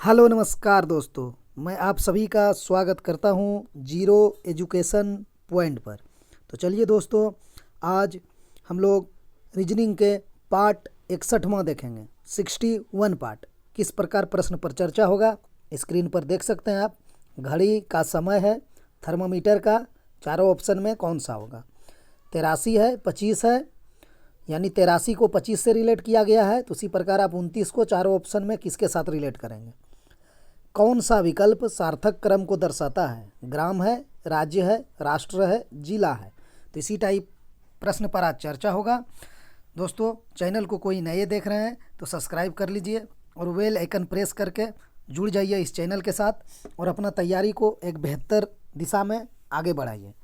Hello नमस्कार दोस्तों। मैं आप सभी का स्वागत करता हूं जीरो एजुकेशन पॉइंट पर। तो चलिए दोस्तों, आज हम लोग रीजनिंग के पार्ट 61वां देखेंगे। 61 पार्ट किस प्रकार प्रश्न पर चर्चा होगा स्क्रीन पर देख सकते हैं आप। घड़ी का समय है, थर्मामीटर का चारों ऑप्शन में कौन सा होगा। 83 है, 25 है, यानी 83 को 25 से रिलेट किया गया है, तो उसी प्रकार आप 29 को चारों ऑप्शन में किसके साथ रिलेट करेंगे। कौन सा विकल्प सार्थक क्रम को दर्शाता है। ग्राम है, राज्य है, राष्ट्र है, जिला है। तो इसी टाइप प्रश्न पर आज चर्चा होगा। दोस्तों, चैनल को कोई नए देख रहे हैं तो सब्सक्राइब कर लीजिए और बेल आइकन प्रेस करके जुड़ जाइए इस चैनल के साथ और अपना तैयारी को एक बेहतर दिशा में आगे बढ़ाइए।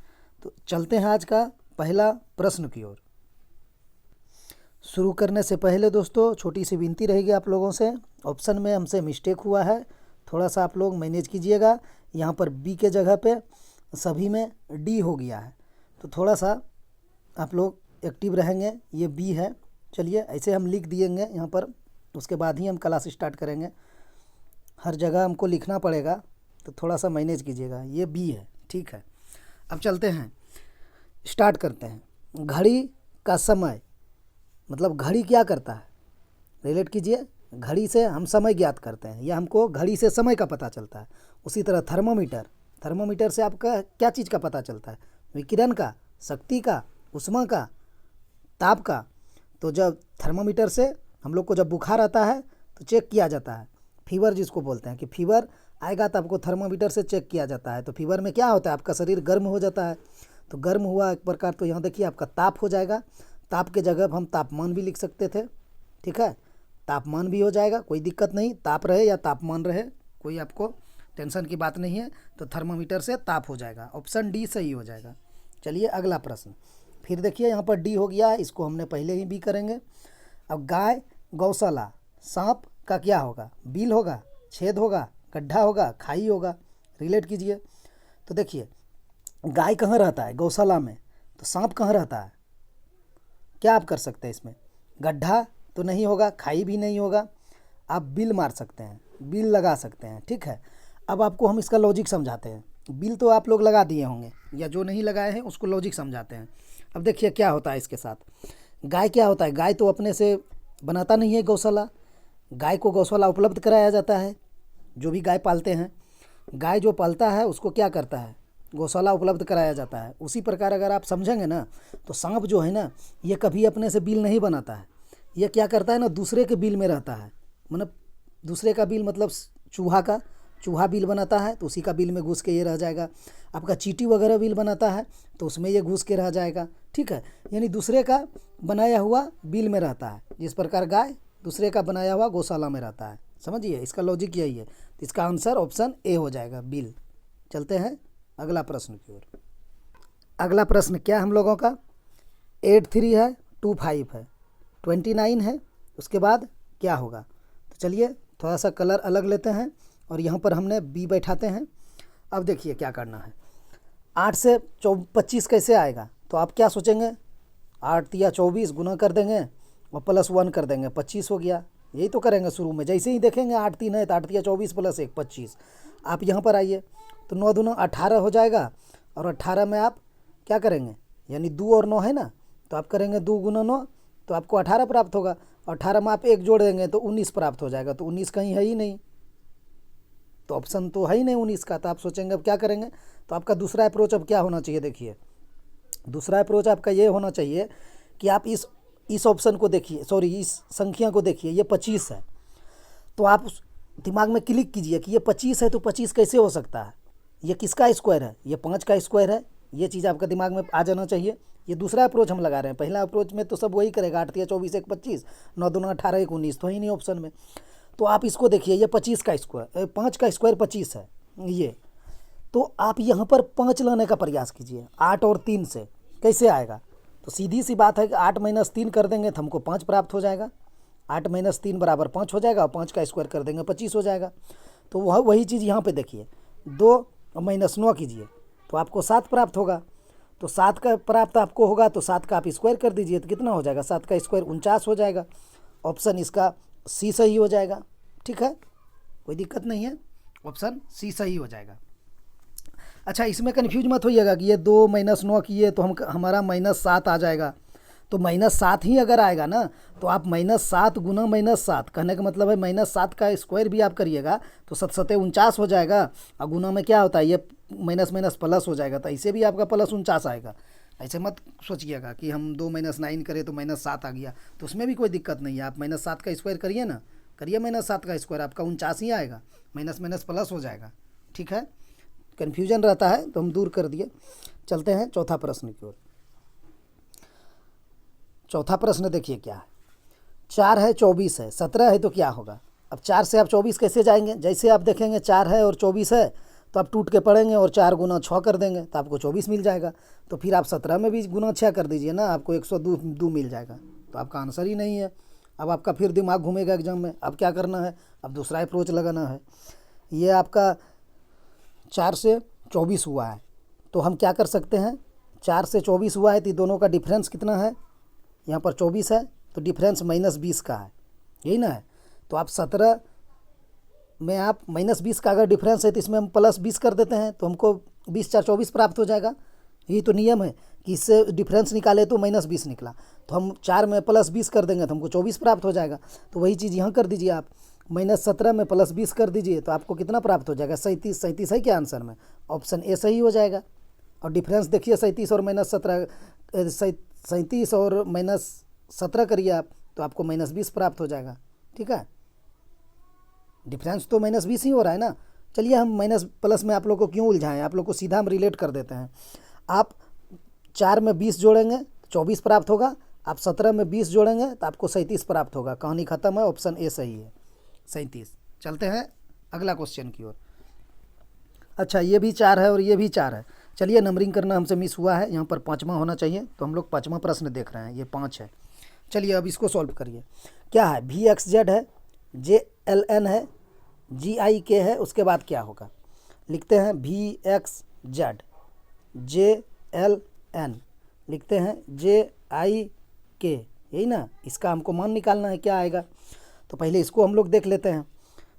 तो चलते हैं आज का पहला प्रश्न की ओर। शुरू करने से पहले दोस्तों छोटी सी विनती रहेगी आप लोगों से। ऑप्शन में हमसे मिस्टेक हुआ है, थोड़ा सा आप लोग मैनेज कीजिएगा। यहाँ पर बी के जगह पे सभी में डी हो गया है, तो थोड़ा सा आप लोग एक्टिव रहेंगे। ये बी है, चलिए ऐसे हम लिख दिएंगे यहाँ पर, उसके बाद ही हम क्लास स्टार्ट करेंगे। हर जगह हमको लिखना पड़ेगा, तो थोड़ा सा मैनेज कीजिएगा। ये बी है, ठीक है। अब चलते हैं, स्टार्ट करते हैं। घड़ी का समय, मतलब घड़ी क्या करता है, रिलेट कीजिए। घड़ी से हम समय ज्ञात करते हैं, या हमको घड़ी से समय का पता चलता है। उसी तरह थर्मामीटर, थर्मामीटर से आपका क्या चीज़ का पता चलता है, विकिरण का, शक्ति का, उष्मा का, ताप का। तो जब थर्मामीटर से हम लोग को जब बुखार आता है तो चेक किया जाता है, फीवर जिसको बोलते हैं, कि फीवर आएगा तो आपको थर्मामीटर से चेक किया जाता है। तो फीवर में क्या होता है, आपका शरीर गर्म हो जाता है। तो गर्म हुआ एक प्रकार, तो यहाँ देखिए आपका ताप हो जाएगा। ताप के जगह हम तापमान भी लिख सकते थे, ठीक है। तापमान भी हो जाएगा, कोई दिक्कत नहीं, ताप रहे या तापमान रहे, कोई आपको टेंशन की बात नहीं है। तो थर्मामीटर से ताप हो जाएगा, ऑप्शन डी सही हो जाएगा। चलिए अगला प्रश्न। फिर देखिए यहाँ पर डी हो गया है, इसको हमने पहले ही बी करेंगे। अब गाय, गौशाला, सांप का क्या होगा, बिल होगा, छेद होगा, गड्ढा होगा, खाई होगा। रिलेट कीजिए। तो देखिए, गाय कहाँ रहता है, गौशाला में। तो सांप कहाँ रहता है, क्या आप कर सकते हैं इसमें, गड्ढा तो नहीं होगा, खाई भी नहीं होगा। आप बिल मार सकते हैं, बिल लगा सकते हैं, ठीक है। अब आपको हम इसका लॉजिक समझाते हैं। बिल तो आप लोग लगा दिए होंगे, या जो नहीं लगाए हैं उसको लॉजिक समझाते हैं। अब देखिए क्या होता है इसके साथ। गाय क्या होता है, गाय तो अपने से बनाता नहीं है गौशाला। गाय को गौशाला उपलब्ध कराया जाता है। जो भी गाय पालते हैं, गाय जो पालता है उसको क्या करता है, गौशाला उपलब्ध कराया जाता है। उसी प्रकार अगर आप समझेंगे ना, तो सांप जो है ना, ये कभी अपने से बिल नहीं बनाता है। ये क्या करता है ना, दूसरे के बिल में रहता है। मतलब दूसरे का बिल, मतलब चूहा का, चूहा बिल बनाता है तो उसी का बिल में घुस के ये रह जाएगा। आपका चींटी वगैरह बिल बनाता है तो उसमें ये घुस के रह जाएगा, ठीक है। यानी दूसरे का बनाया हुआ बिल में रहता है, जिस प्रकार गाय दूसरे का बनाया हुआ गौशाला में रहता है। समझिए, इसका लॉजिक यही है। तो इसका आंसर ऑप्शन ए हो जाएगा, बिल। चलते हैं अगला प्रश्न की ओर। अगला प्रश्न क्या हम लोगों का, 83 है, 25 है, 29 है, उसके बाद क्या होगा। तो चलिए थोड़ा सा कलर अलग लेते हैं और यहाँ पर हमने बी बैठाते हैं। अब देखिए क्या करना है। 8 से 25 कैसे आएगा, तो आप क्या सोचेंगे, 8 या 24 गुना कर देंगे और +1 कर देंगे, 25 हो गया। यही तो करेंगे शुरू में, जैसे ही देखेंगे 8 3 है तो 8 या 24 + 1 25। आप यहाँ पर आइए, तो 9 दूना 18 हो जाएगा, और 18 में आप क्या करेंगे, यानी 2 और 9 है ना, तो आप करेंगे 2 × 9, तो आपको 18 प्राप्त होगा। 18 में आप 1 जोड़ देंगे तो 19 प्राप्त हो जाएगा। तो 19 कहीं है ही नहीं, तो ऑप्शन तो है ही नहीं 19 का। तो आप सोचेंगे अब क्या करेंगे, तो आपका दूसरा अप्रोच अब क्या होना चाहिए, देखिए दूसरा अप्रोच आपका ये होना चाहिए कि आप इस ऑप्शन को देखिए, सॉरी इस संख्या को देखिए, ये 25 है। तो आप दिमाग में क्लिक कीजिए कि ये 25 है, तो 25 कैसे हो सकता है, ये किसका स्क्वायर है, ये 5 का स्क्वायर है। ये चीज़ आपका दिमाग में आ जाना चाहिए। ये दूसरा अप्रोच हम लगा रहे हैं। पहला अप्रोच में तो सब वही करेगा, 8 या 24 1 25, 9 दूना 18 1 19, तो ही नहीं ऑप्शन में। तो आप इसको देखिए, ये 25 का स्क्वायर, 5 का स्क्वायर 25 है ये। तो आप यहाँ पर 5 लाने का प्रयास कीजिए, 8 और 3 से कैसे आएगा। तो सीधी सी बात है कि 8 - 3 कर देंगे तो हमको 5 प्राप्त हो जाएगा। 8 - 3 = 5 हो जाएगा, और 5 का स्क्वायर कर देंगे 25 हो जाएगा। तो वही चीज़ यहाँ पे देखिए, 2 - 9 कीजिए तो आपको 7 प्राप्त होगा। तो 7 का प्राप्त आपको होगा, तो 7 का आप स्क्वायर कर दीजिए तो कितना हो जाएगा, 7 का स्क्वायर 49 हो जाएगा। ऑप्शन इसका सी सही हो जाएगा, ठीक है। कोई दिक्कत नहीं है, ऑप्शन सी सही हो जाएगा। अच्छा, इसमें कन्फ्यूज मत होइएगा कि ये 2 - 9 किए तो हमारा -7 आ जाएगा। तो -7 ही अगर आएगा ना, तो आप -7 गुना -7, कहने का मतलब है -7 का स्क्वायर भी आप करिएगा तो 7 7 49 हो जाएगा, और गुना में क्या होता है, ये माइनस माइनस प्लस हो जाएगा, तो ऐसे भी आपका +49 आएगा। ऐसे मत सोचिएगा कि हम 2 - 9 करें तो -7 आ गया, तो उसमें भी कोई दिक्कत नहीं है। आप -7 का स्क्वायर करिए ना, करिए -7 का स्क्वायर, आपका 49 ही आएगा, माइनस माइनस प्लस हो जाएगा। ठीक है, कन्फ्यूजन रहता है तो हम दूर कर दिए। चलते हैं चौथा प्रश्न की ओर। चौथा प्रश्न देखिए क्या है, 4 है 24 है 17 है तो क्या होगा। अब 4 से आप 24 कैसे जाएंगे, जैसे आप देखेंगे 4 है और 24 है तो आप टूट के पढ़ेंगे और 4 गुना 6 कर देंगे तो आपको 24 मिल जाएगा। तो फिर आप 17 में भी गुना 6 कर दीजिए ना, आपको 102 मिल जाएगा। तो आपका आंसर ही नहीं है। अब आपका फिर दिमाग घूमेगा एग्जाम में, अब क्या करना है, अब दूसरा अप्रोच लगाना है। ये आपका 4 से 24 हुआ है, तो हम क्या कर सकते हैं, 4 से 24 हुआ है तो दोनों का डिफरेंस कितना है, यहाँ पर 24 है तो डिफरेंस -20 का है, यही ना है। तो आप 17 में आप -20 का अगर डिफरेंस है तो इसमें हम +20 कर देते हैं, तो हमको 20 4 24 प्राप्त हो जाएगा। यही तो नियम है कि इससे डिफरेंस निकाले तो -20 निकला, तो हम 4 में +20 कर देंगे तो हमको 24 प्राप्त हो जाएगा। तो वही चीज़ यहाँ कर दीजिए आप, -17 में +20 कर दीजिए तो आपको कितना प्राप्त हो जाएगा, 37। 37 है क्या आंसर में, ऑप्शन ए सही हो जाएगा। और डिफरेंस देखिए 37 और -17, 37 और -17 करिए आप तो आपको -20 प्राप्त हो जाएगा। ठीक है, डिफरेंस तो -20 ही हो रहा है ना। चलिए हम माइनस प्लस में आप लोग को क्यों उलझाएं, आप लोग को सीधा हम रिलेट कर देते हैं। आप 4 में 20 जोड़ेंगे तो 24 प्राप्त होगा, आप 17 में 20 जोड़ेंगे तो आपको 37 प्राप्त होगा। कहानी खत्म है, ऑप्शन ए सही है, 37। चलते हैं अगला क्वेश्चन की ओर। अच्छा, ये भी 4 है और ये भी 4 है। चलिए, नंबरिंग करना हमसे मिस हुआ है, यहाँ पर 5वां होना चाहिए, तो हम लोग 5वां प्रश्न देख रहे हैं, ये 5 है। चलिए अब इसको सॉल्व करिए। क्या है, VXZ है, JLN है, GIK है, उसके बाद क्या होगा, लिखते हैं VXZ, JLN, लिखते हैं JIK, यही ना। इसका हमको मान निकालना है, क्या आएगा। तो पहले इसको हम लोग देख लेते हैं।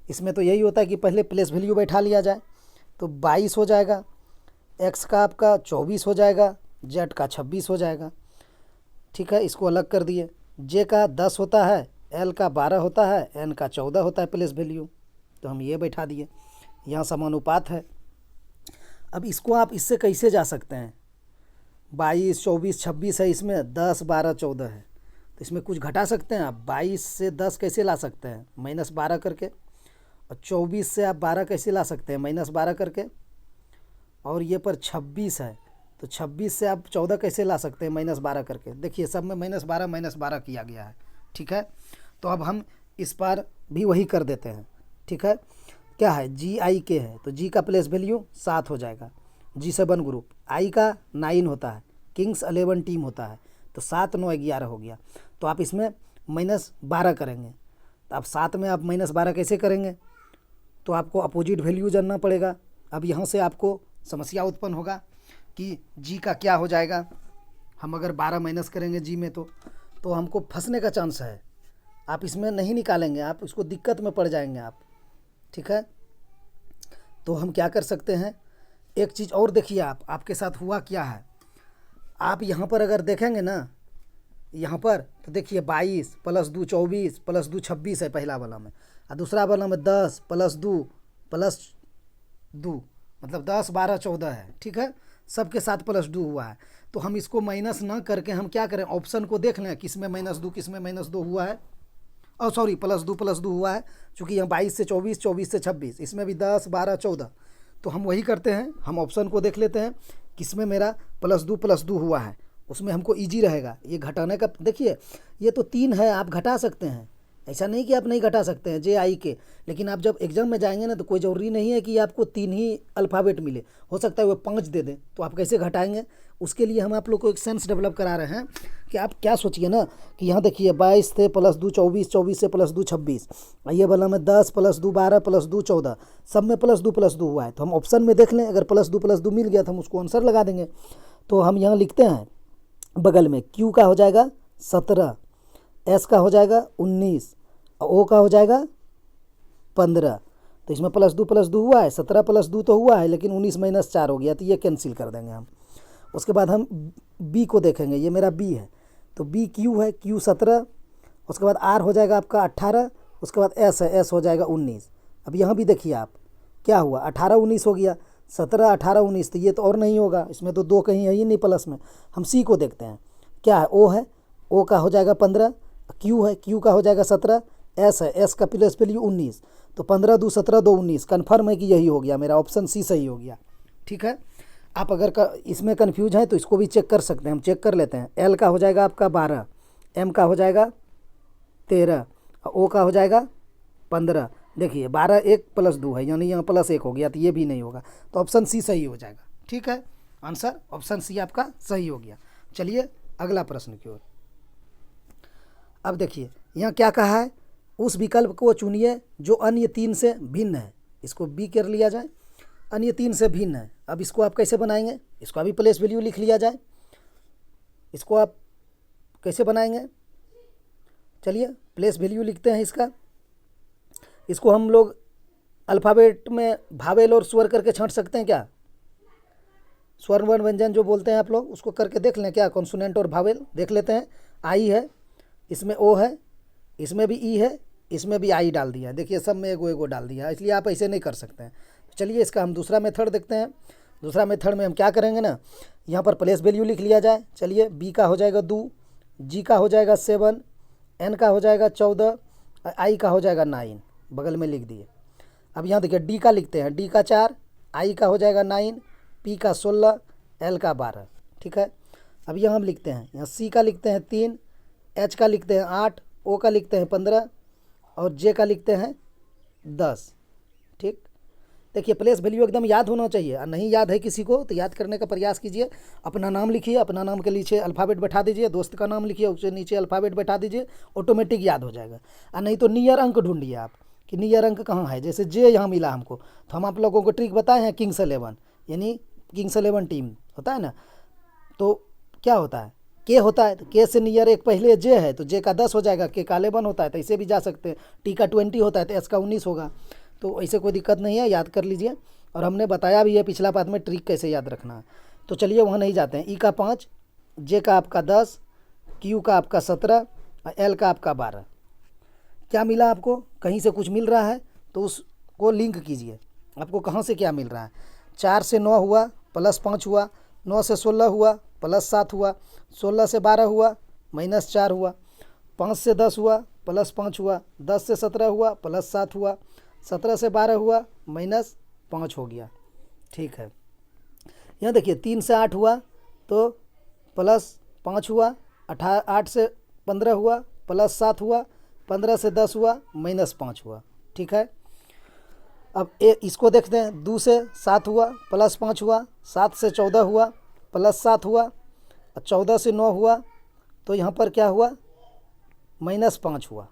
इसमें तो यही होता है कि पहले प्लेस वैल्यू बैठा लिया जाए। तो 22 हो जाएगा, X का आपका 24 हो जाएगा, Z का 26 हो जाएगा। ठीक है, इसको अलग कर दिए। J का 10 होता है, L का 12 होता है, N का 14 होता है प्लेस वैल्यू, तो हम ये बैठा दिए। यहाँ समानुपात है। अब इसको आप इससे कैसे जा सकते हैं, 22 24 26 है, इसमें 10 12 14 है, तो इसमें कुछ घटा सकते हैं आप। 22 से 10 कैसे ला सकते हैं, -12 करके, और 24 से आप 12 कैसे ला सकते हैं, -12 करके, और ये पर 26 है तो 26 से आप 14 कैसे ला सकते हैं, -12 करके। देखिए सब में -12 किया गया है। ठीक है, तो अब हम इस बार भी वही कर देते हैं। ठीक है, क्या है, GIK है, तो G का प्लेस वैल्यू 7 हो जाएगा। G7 ग्रुप, I का 9 होता है, किंग्स 11 टीम होता है, तो 7 9 11 हो गया। तो आप इसमें -12 करेंगे, तो आप 7 में आप -12 कैसे करेंगे, तो आपको अपोजिट वैल्यू जानना पड़ेगा। अब यहाँ से आपको समस्या उत्पन्न होगा कि G का क्या हो जाएगा। हम अगर 12 माइनस करेंगे G में तो हमको फंसने का चांस है। आप इसमें नहीं निकालेंगे, आप इसको दिक्कत में पड़ जाएंगे आप। ठीक है, तो हम क्या कर सकते हैं, एक चीज़ और देखिए, आपके साथ हुआ क्या है। आप यहाँ पर अगर देखेंगे ना, यहाँ पर तो देखिए 22 + 2 24 + 2 26 है पहला वाला में, और दूसरा वाला में 10 + 2 + 2 मतलब 10 12 14 है। ठीक है, सबके साथ +2 हुआ है। तो हम इसको माइनस ना करके हम क्या करें, ऑप्शन को देख लें किस में -2 किस में -2 हुआ है। और सॉरी, +2 हुआ है, चूँकि यहाँ 22 से 24 24 से 26, इसमें भी 10 12 14। तो हम वही करते हैं, हम ऑप्शन को देख लेते हैं किसमें मेरा +2 हुआ है, उसमें हमको इजी रहेगा ये घटाने का। देखिए ये तो 3 है, आप घटा सकते हैं, ऐसा नहीं कि आप नहीं घटा सकते हैं JIK। लेकिन आप जब एग्जाम में जाएंगे ना तो कोई ज़रूरी नहीं है कि आपको 3 ही अल्फ़ाबेट मिले, हो सकता है वो 5 दे दें, तो आप कैसे घटाएंगे। उसके लिए हम आप लोग को एक सेंस डेवलप करा रहे हैं कि आप क्या सोचिए ना कि यहाँ देखिए 22 थे +2 24 24 से +2 26, ये वाला में 10 + 2 12 + 2 14, सब में +2 हुआ है। तो हम ऑप्शन में देख लें, अगर +2 मिल गया तो हम उसको आंसर लगा देंगे। तो हम यहाँ लिखते हैं बगल में, Q का हो जाएगा 17, S का हो जाएगा 19, O का हो जाएगा 15। तो इसमें प्लस दो हुआ है, 17 प्लस दो तो हुआ है, लेकिन 19 माइनस 4 हो गया, तो ये कैंसिल कर देंगे हम। उसके बाद हम बी को देखेंगे, ये मेरा बी है, तो बी क्यू है, क्यू 17, उसके बाद आर हो जाएगा आपका 18, उसके बाद एस है, एस हो जाएगा 19। अब यहाँ भी देखिए आप क्या हुआ, 18 19 हो गया, 17 18 19, तो ये तो और नहीं होगा, इसमें तो 2 कहीं है ही नहीं प्लस में। हम सी को देखते हैं, क्या है, ओ है, ओ का हो जाएगा 15, क्यू है, क्यू का हो जाएगा 17, एस है, एस का प्लस वैल्यू 19, तो 15 2 17 2 19, कन्फर्म है कि यही हो गया, मेरा ऑप्शन सी सही हो गया। ठीक है, आप अगर इसमें कन्फ्यूज हैं तो इसको भी चेक कर सकते हैं, हम चेक कर लेते हैं। एल का हो जाएगा आपका 12, एम का हो जाएगा 13, ओ का हो जाएगा 15। देखिए 12 1 प्लस 2 है, यानी यहाँ प्लस 1 हो गया, तो ये भी नहीं होगा, तो ऑप्शन सी सही हो जाएगा। ठीक है, आंसर ऑप्शन सी आपका सही हो गया। चलिए अगला प्रश्न की ओर। अब देखिए यहाँ क्या कहा है, उस विकल्प को चुनिए जो अन्य 3 से भिन्न है। इसको बी कर लिया जाए, अन्य 3 से भिन्न है। अब इसको आप कैसे बनाएंगे, इसको अभी प्लेस वैल्यू लिख लिया जाए, इसको आप कैसे बनाएंगे, चलिए प्लेस वैल्यू लिखते हैं इसका। इसको हम लोग अल्फ़ाबेट में भावेल और स्वर करके छांट सकते हैं क्या, स्वर वर्ण व्यंजन जो बोलते हैं आप लोग, उसको करके देख लें क्या, कॉन्सोनेंट और भावेल देख लेते हैं। आई है, इसमें ओ है, इसमें भी ई है, इसमें भी आई डाल दिया, देखिए सब में एगो एगो डाल दिया, इसलिए आप ऐसे नहीं कर सकते हैं। चलिए इसका हम दूसरा मेथड देखते हैं। दूसरा मेथड में हम क्या करेंगे ना, यहाँ पर प्लेस वैल्यू लिख लिया जाए। चलिए बी का हो जाएगा 2, जी का हो जाएगा 7, एन का हो जाएगा 14, आई का हो जाएगा 9, बगल में लिख दिए। अब यहाँ देखिए डी का लिखते हैं, डी का 4, आई का हो जाएगा 9, पी का 16, एल का 12। ठीक है, अब यहाँ हम लिखते हैं, यहाँ सी का लिखते हैं 3, एच का लिखते हैं 8, ओ का लिखते हैं 15 और जे का लिखते हैं 10। ठीक, देखिए प्लेस वैल्यू एकदम याद होना चाहिए, और नहीं याद है किसी को तो याद करने का प्रयास कीजिए। अपना नाम लिखिए, अपना नाम के नीचे अल्फ़ाबेट बैठा दीजिए, दोस्त का नाम लिखिए, उसके नीचे अल्फ़ाबेट बैठा दीजिए, ऑटोमेटिक याद हो जाएगा। और नहीं तो नियर अंक ढूंढिए आप कि नियर अंक कहाँ है, जैसे जे यहाँ मिला हमको, तो हम आप लोगों को ट्रिक बताए हैं, किंग्स 11 यानी किंग्स 11 टीम होता है ना, तो क्या होता है, के होता है, तो के से नियर एक पहले जे है, तो जे का 10 हो जाएगा, के का 11 होता है, तो इसे भी जा सकते हैं। टी का 20 होता है, तो एस का 19 होगा। तो ऐसे कोई दिक्कत नहीं है, याद कर लीजिए। और हमने बताया भी है पिछला पाठ में ट्रिक कैसे याद रखना है। तो चलिए वहाँ नहीं जाते हैं। ई का 5, जे का आपका 10, क्यू का आपका 17 और एल का आपका 12। क्या मिला आपको, कहीं से कुछ मिल रहा है तो उसको लिंक कीजिए, आपको कहाँ से क्या मिल रहा है। 4 से 9 हुआ प्लस 5 हुआ, 9 से 16 हुआ प्लस 7 हुआ, 16 से 12 हुआ माइनस 4 हुआ, 5 से 10 हुआ प्लस 5 हुआ, 10 से 17 हुआ प्लस 7 हुआ, 17 से 12 हुआ माइनस 5 हो गया। ठीक है, यहाँ देखिए 3 से 8 हुआ तो प्लस 5 हुआ, 8 से 15 हुआ प्लस 7 हुआ, 15 से 10 हुआ माइनस 5 हुआ। ठीक है, अब इसको देखते हैं, 2 से 7 हुआ प्लस 5 हुआ, 7 से 14 हुआ प्लस 7 हुआ, और 14 से 9 हुआ तो यहाँ पर क्या हुआ, माइनस 5 हुआ,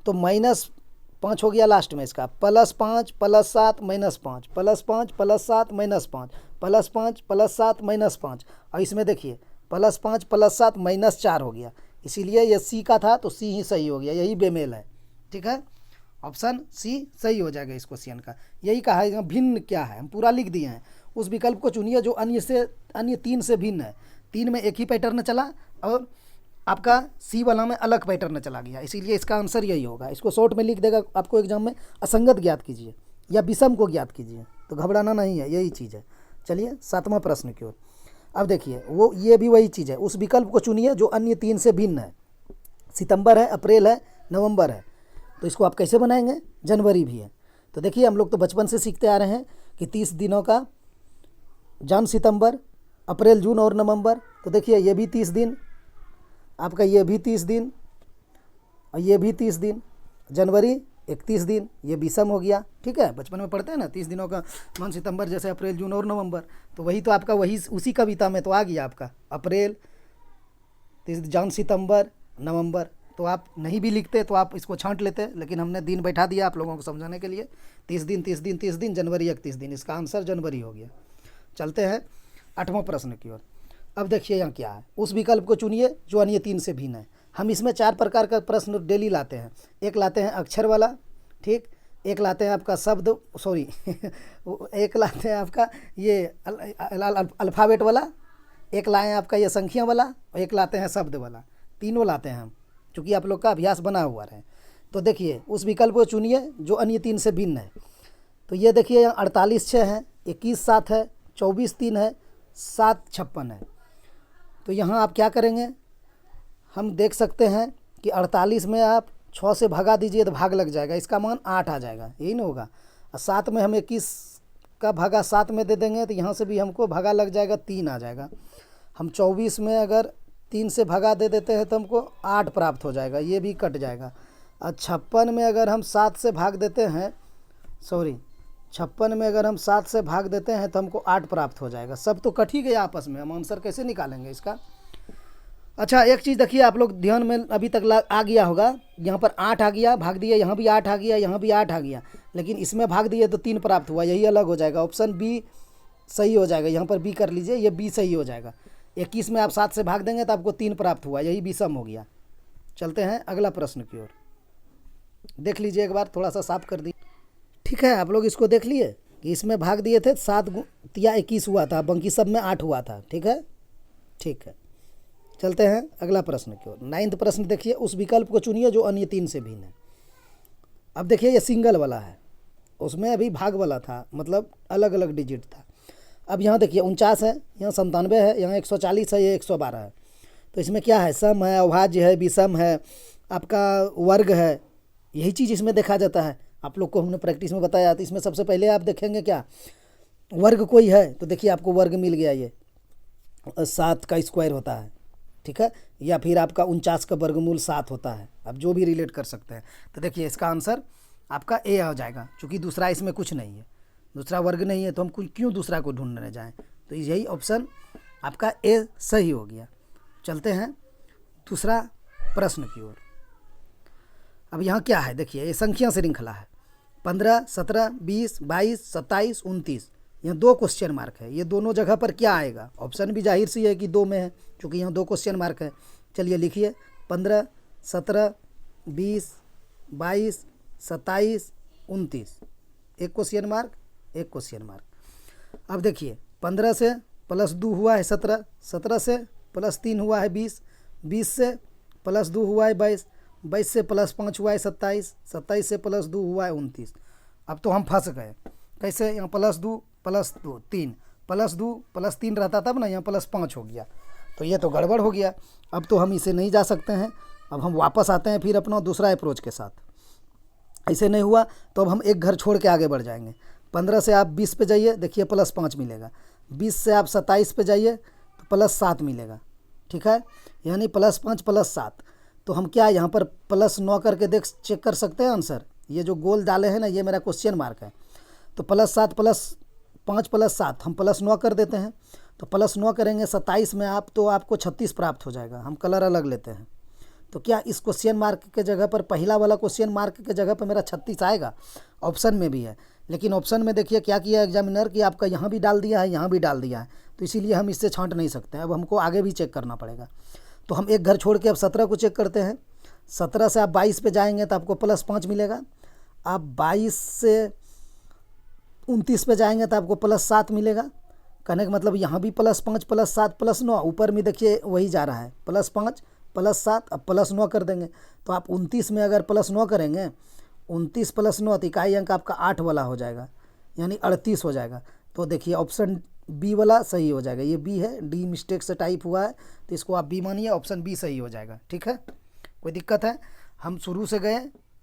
तो माइनस 5 हो गया लास्ट में इसका, plus 5 plus 7 minus 5 plus 5 plus 7 minus 5 plus 5 plus 7 minus 5, और इसमें देखिए प्लस 5 प्लस 7 माइनस 4 हो गया, इसीलिए ये सी का था तो सी ही सही हो गया, यही बेमेल है। ठीक है, ऑप्शन सी सही हो जाएगा इस क्वेश्चन का। यही कहा है, भिन्न क्या है हम पूरा लिख दिए हैं। उस विकल्प को चुनिए जो अन्य 3 से भिन्न है। 3 में एक ही पैटर्न चला और आपका सी वाला में अलग पैटर्न चला गया, इसीलिए इसका आंसर यही होगा। इसको शॉर्ट में लिख देगा आपको एग्जाम में, असंगत ज्ञात कीजिए या विषम को ज्ञात कीजिए, तो घबराना नहीं है, यही चीज़ है। चलिए 7वां प्रश्न की ओर। अब देखिए वो ये भी वही चीज़ है, उस विकल्प को चुनिए जो अन्य 3 से भिन्न है। सितंबर है, अप्रैल है, नवंबर है, तो इसको आप कैसे बनाएंगे, जनवरी भी है। तो देखिए हम लोग तो बचपन से सीखते आ रहे हैं कि 30 दिनों का जन सितंबर, अप्रैल जून और नवंबर, तो देखिए ये भी 30 दिन आपका, ये भी 30 दिन और ये भी 30 दिन, जनवरी 31 दिन, ये विषम हो गया। ठीक है, बचपन में पढ़ते हैं ना 30 दिनों का मन सितंबर, जैसे अप्रैल जून और नवंबर, तो वही तो आपका वही उसी कविता में तो आ गया आपका अप्रैल 30 जन सितंबर नवंबर। तो आप नहीं भी लिखते तो आप इसको छांट लेते, लेकिन हमने दिन बैठा दिया आप लोगों को समझाने के लिए। 30 दिन 30 दिन 30 दिन, जनवरी 31 दिन, इसका आंसर जनवरी हो गया। चलते हैं 8वां प्रश्न की ओर। अब देखिए यहाँ क्या है, उस विकल्प को चुनिए जो अन्य 3 से भिन्न है। हम इसमें 4 प्रकार का प्रश्न डेली लाते हैं। एक लाते हैं अक्षर वाला, ठीक, एक लाते हैं आपका शब्द, सॉरी एक लाते हैं आपका ये अल्फ़ाबेट वाला, एक लाए हैं आपका ये संख्या वाला, और एक लाते हैं शब्द वाला। तीनों लाते हैं हम, चूँकि आप लोग का अभ्यास बना हुआ है। तो देखिए उस विकल्प को चुनिए जो अन्य तीन से भिन्न है। तो ये देखिए 48 6 है, 21 7 है, 24 3 है, 7 56 है। तो यहाँ आप क्या करेंगे, हम देख सकते हैं कि 48 में आप 6 से भगा दीजिए तो भाग लग जाएगा, इसका मान 8 आ जाएगा, यही ना होगा। और 7 में हम 21 का भागा 7 में दे देंगे तो यहाँ से भी हमको भागा लग जाएगा, 3 आ जाएगा। हम 24 में अगर 3 से भगा दे देते हैं तो हमको 8 प्राप्त हो जाएगा, ये भी कट जाएगा। और 56 में अगर हम 7 से भाग देते हैं, सॉरी 56 में अगर हम 7 से भाग देते हैं तो हमको 8 प्राप्त हो जाएगा। सब तो कट ही गया आपस में, हम आंसर कैसे निकालेंगे इसका। अच्छा एक चीज़ देखिए, आप लोग ध्यान में अभी तक आ गया होगा, यहाँ पर 8 आ गया, भाग दिए, यहाँ भी 8 आ गया, यहाँ भी 8 आ गया, लेकिन इसमें भाग दिए तो 3 प्राप्त हुआ, यही अलग हो जाएगा। ऑप्शन बी सही हो जाएगा, यहाँ पर बी कर लीजिए, ये बी सही हो जाएगा। 21 में आप 7 से भाग देंगे तो आपको 3 प्राप्त हुआ, यही विषम हो गया। चलते हैं अगला प्रश्न की ओर, देख लीजिए एक बार, थोड़ा सा साफ कर दी। ठीक है, आप लोग इसको देख लिए कि इसमें भाग दिए थे 7 या 21 हुआ था, बाकी सब में 8 हुआ था। ठीक है, ठीक है, चलते हैं अगला प्रश्न की ओर। 9वां प्रश्न देखिए, उस विकल्प को चुनिए जो अन्य तीन से भिन्न है। अब देखिए ये सिंगल वाला है, उसमें अभी भाग वाला था, मतलब अलग अलग डिजिट था। अब यहाँ देखिए 49 है, यहाँ 97 है, यहाँ 140 है, ये 112 है। तो इसमें क्या है, सम है, अभाज्य है, विषम है, आपका वर्ग है, यही चीज़ इसमें देखा जाता है। आप लोग को हमने प्रैक्टिस में बताया। तो इसमें सबसे पहले आप देखेंगे क्या, वर्ग कोई है, तो देखिए आपको वर्ग मिल गया, ये 7 का स्क्वायर होता है। ठीक है, या फिर आपका 49 का वर्गमूल 7 होता है, आप जो भी रिलेट कर सकते हैं। तो देखिए इसका आंसर आपका ए आ जाएगा, क्योंकि दूसरा इसमें कुछ नहीं है, दूसरा वर्ग नहीं है, तो हम क्यों दूसरा को ढूंढने जाएं। तो यही ऑप्शन आपका ए सही हो गया। चलते हैं दूसरा प्रश्न की ओर। अब यहाँ क्या है, देखिए ये संख्या श्रृंखला है, 15 17 20 22 27 29, यहाँ 2 क्वेश्चन मार्क है। ये दोनों जगह पर क्या आएगा, ऑप्शन भी जाहिर सी है कि 2 में है, क्योंकि यहाँ 2 क्वेश्चन मार्क है। चलिए लिखिए 15 17 20 22 27 29, एक क्वेश्चन मार्क, एक क्वेश्चन मार्क। अब देखिए 15 से प्लस 2 हुआ है 17, 17 से प्लस 3 हुआ है 20, 20 से प्लस 2 हुआ है 22, 22 से प्लस 5 हुआ है 27, 27 से प्लस 2 हुआ है 29। अब तो हम फंस गए, कैसे, यहाँ प्लस 2 3 प्लस 2 प्लस 3 रहता तब ना, यहाँ प्लस 5 हो गया, तो ये तो गड़बड़ हो गया। अब तो हम इसे नहीं जा सकते हैं, अब हम वापस आते हैं फिर अपना दूसरा अप्रोच के साथ। ऐसे नहीं हुआ तो अब हम एक घर छोड़ के आगे बढ़ जाएंगे। 15 से आप 20 पे जाइए, देखिए प्लस 5 मिलेगा। 20 से आप 27 पे जाइए तो प्लस 7 मिलेगा। ठीक है, यानी प्लस 5 प्लस 7। तो हम क्या यहाँ पर प्लस 9 करके चेक कर सकते हैं आंसर। ये जो गोल डाले हैं ना, ये मेरा क्वेश्चन मार्क है। तो प्लस 7 प्लस 5 प्लस 7, हम प्लस 9 कर देते हैं। तो प्लस 9 करेंगे 27 में आप, तो आपको 36 प्राप्त हो जाएगा। हम कलर अलग लेते हैं, तो क्या इस क्वेश्चन मार्क के जगह पर, पहला वाला क्वेश्चन मार्क के जगह पर मेरा 36 आएगा। ऑप्शन में भी है, लेकिन ऑप्शन में देखिए क्या किया एग्जामिनर कि आपका यहाँ भी डाल दिया है, यहाँ भी डाल दिया है, तो इसीलिए हम इससे छांट नहीं सकते हैं। अब हमको आगे भी चेक करना पड़ेगा। तो हम एक घर छोड़ के अब 17 को चेक करते हैं। 17 से आप 22 पे जाएंगे तो आपको प्लस 5 मिलेगा। आप 22 से 29 पे जाएंगे तो आपको प्लस 7 मिलेगा। कहने का मतलब यहाँ भी प्लस 5 प्लस 7 प्लस 9, ऊपर में देखिए वही जा रहा है, प्लस 5 प्लस 7, अब प्लस 9 कर देंगे। तो आप 29 में अगर प्लस 9 करेंगे, 29 प्लस 9 तो इकाई अंक आपका 8 वाला हो जाएगा, यानी 38 हो जाएगा। तो देखिए ऑप्शन बी वाला सही हो जाएगा। ये बी है, डी मिस्टेक से टाइप हुआ है, तो इसको आप बी मानिए, ऑप्शन बी सही हो जाएगा। ठीक है, कोई दिक्कत है, हम शुरू से गए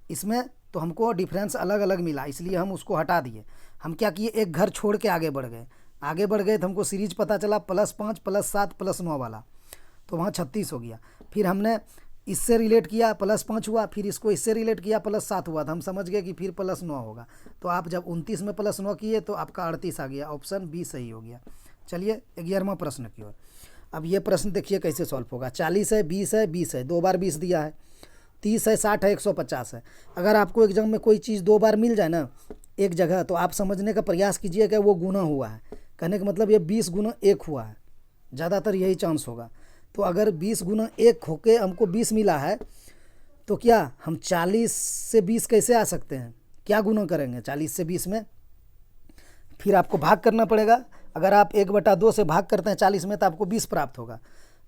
इसमें तो हमको डिफरेंस अलग अलग मिला, इसलिए हम उसको हटा दिए। हम क्या किए, एक घर छोड़ के आगे बढ़ गए। आगे बढ़ गए तो हमको सीरीज पता चला प्लस 5 प्लस 7 प्लस 9 वाला, तो वहाँ 36 हो गया। फिर हमने इससे रिलेट किया, प्लस 5 हुआ, फिर इसको इससे रिलेट किया, प्लस 7 हुआ, तो हम समझ गए कि फिर प्लस 9 होगा। तो आप जब 29 में प्लस 9 किए तो आपका 38 आ गया, ऑप्शन बी सही हो गया। चलिए 11वां प्रश्न की ओर। अब ये प्रश्न देखिए कैसे सॉल्व होगा। 40 है, 20 है, 20 है, 2 बार 20 दिया है, 30 है, 60 है, 150 है। अगर आपको एग्जाम में कोई चीज़ 2 बार मिल जाए ना एक जगह, तो आप समझने का प्रयास कीजिए कि वो गुना हुआ है। कहने का मतलब ये 20 गुना 1 हुआ है, ज़्यादातर यही चांस होगा। तो अगर 20 गुना 1 होके हमको 20 मिला है, तो क्या हम 40 से 20 कैसे आ सकते हैं, क्या गुना करेंगे 40 से 20 में, फिर आपको भाग करना पड़ेगा। अगर आप 1/2 से भाग करते हैं 40 में तो आपको 20 प्राप्त होगा।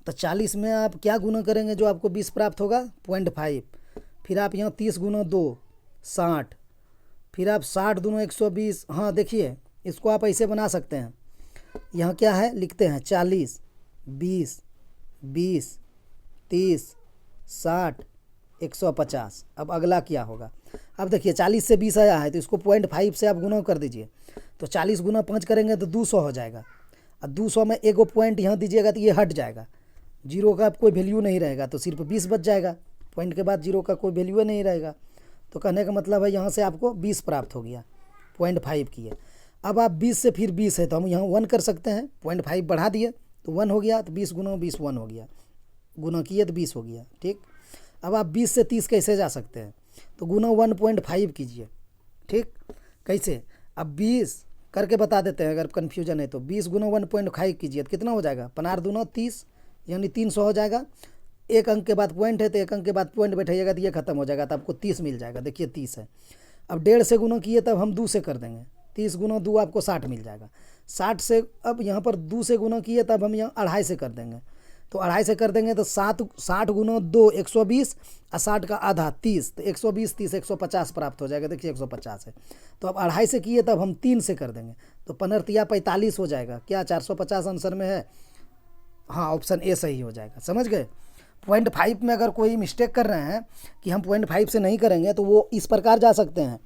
तो 40 में आप क्या गुना करेंगे जो आपको 20 प्राप्त होगा, 0.5। फिर आप यहाँ 30 गुना 2 60, फिर आप 60 दूना 120। हाँ देखिए, इसको आप ऐसे बना सकते हैं। यहाँ क्या है लिखते हैं 40 20 20 30 60 150। अब अगला क्या होगा, अब देखिए 40 से 20 आया है तो इसको 0.5 से आप गुना कर दीजिए। तो 40 गुना 5 करेंगे तो 200 हो जाएगा। और 200 में एगो पॉइंट यहाँ दीजिएगा तो ये हट जाएगा, जीरो का कोई वैल्यू नहीं रहेगा, तो सिर्फ 20 बच जाएगा। पॉइंट के बाद जीरो का कोई वैल्यू नहीं रहेगा। तो कहने का मतलब है यहाँ से आपको 20 प्राप्त हो गया, 0.5 किए। अब आप 20 से फिर 20 है तो हम यहाँ 1 कर सकते हैं, 0.5 बढ़ा दिए तो 1 हो गया। तो 20 गुना 20 1 हो गया, गुना किए तो 20 हो गया। ठीक, अब आप 20 से 30 कैसे जा सकते हैं, तो गुना 1.5 कीजिए। ठीक, कैसे, अब 20 करके बता देते हैं अगर कन्फ्यूजन है तो। 20 गुना 1.5 कीजिए तो कितना हो जाएगा, 15 दूना 30 यानी 300 हो जाएगा। एक अंक के बाद पॉइंट है तो एक अंक के बाद पॉइंट बैठाइएगा तो ये खत्म हो जाएगा, तो आपको 30 मिल जाएगा। देखिए 30 है। अब 1.5 से गुना किए तब हम 2 से कर देंगे, 30 गुना 2 आपको 60 मिल जाएगा। 60 से अब यहाँ पर 2 से गुना किए तब हम यहाँ 2.5 से कर देंगे। तो 2.5 से कर देंगे तो 60 गुना 2 120 और 60 का आधा 30, तो 120 30 150 प्राप्त हो जाएगा। देखिए 150 है। तो अब 2.5 से किए तब हम 3 से कर देंगे, तो 15 45 हो जाएगा। क्या 450 आंसर में है? हाँ, ऑप्शन ए सही हो जाएगा। समझ गए। 0.5 में अगर कोई मिस्टेक कर रहे हैं कि हम 0.5 से नहीं करेंगे तो वो इस प्रकार जा सकते हैं,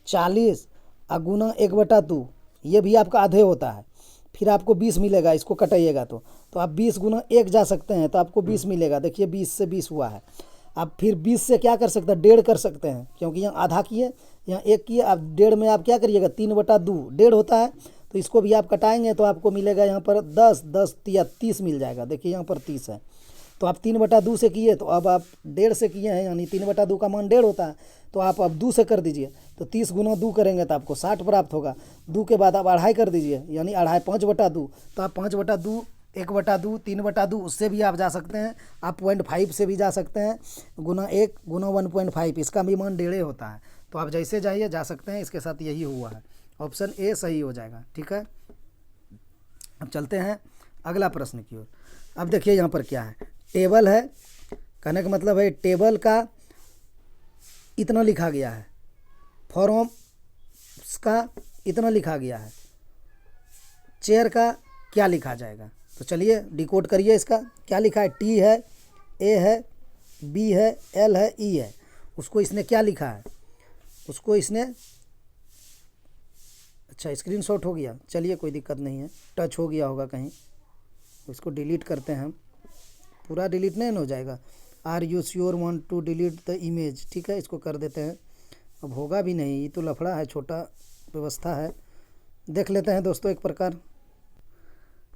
40 गुना 1/2, ये भी आपका आधे होता है। फिर आपको 20 मिलेगा, इसको कटाइएगा तो आप 20 गुना 1 जा सकते हैं तो आपको 20 मिलेगा। देखिए 20 से 20 हुआ है। आप फिर 20 से क्या कर सकते हैं, 1.5 कर सकते हैं, क्योंकि यहाँ आधा किए यहाँ 1 किए। आप 1.5 में आप क्या करिएगा, 3/2 1.5 होता है, तो इसको भी आप कटाएंगे तो आपको मिलेगा यहाँ पर 10 10 या 30 मिल जाएगा। देखिए यहाँ पर 30 है, तो आप 3/2 से किए, तो अब आप 1.5 से किए हैं, यानी 3/2 का मान 1.5 होता है, तो आप अब 2 से कर दीजिए। तो 30 गुना 2 करेंगे तो आपको 60 प्राप्त होगा। 2 के बाद आप 2.5 कर दीजिए, यानी 2.5 5/2, तो आप 5/2 1/2 3/2 उससे भी आप जा सकते हैं। आप 0.5 से भी जा सकते हैं, गुना 1 गुना 1.5, इसका भी मान 1.5 होता है। तो आप जैसे जाइए जा सकते हैं। इसके साथ यही हुआ है, ऑप्शन ए सही हो जाएगा। ठीक है, अब चलते हैं अगला प्रश्न की ओर। अब देखिए यहाँ पर क्या है, टेबल है। कहने का मतलब है टेबल का इतना लिखा गया है, फॉर्म का इतना लिखा गया है, चेयर का क्या लिखा जाएगा। तो चलिए डिकोड करिए इसका। क्या लिखा है, टी है, ए है, बी है, एल है, ई है। उसको इसने क्या लिखा है, उसको इसने, अच्छा स्क्रीनशॉट हो गया, चलिए कोई दिक्कत नहीं है, टच हो गया होगा कहीं। इसको डिलीट करते हैं हम, पूरा डिलीट नहीं हो जाएगा। Are you sure want to delete the image, ठीक है, इसको कर देते हैं। अब होगा भी नहीं, ये तो लफड़ा है, छोटा व्यवस्था है। देख लेते हैं दोस्तों एक प्रकार।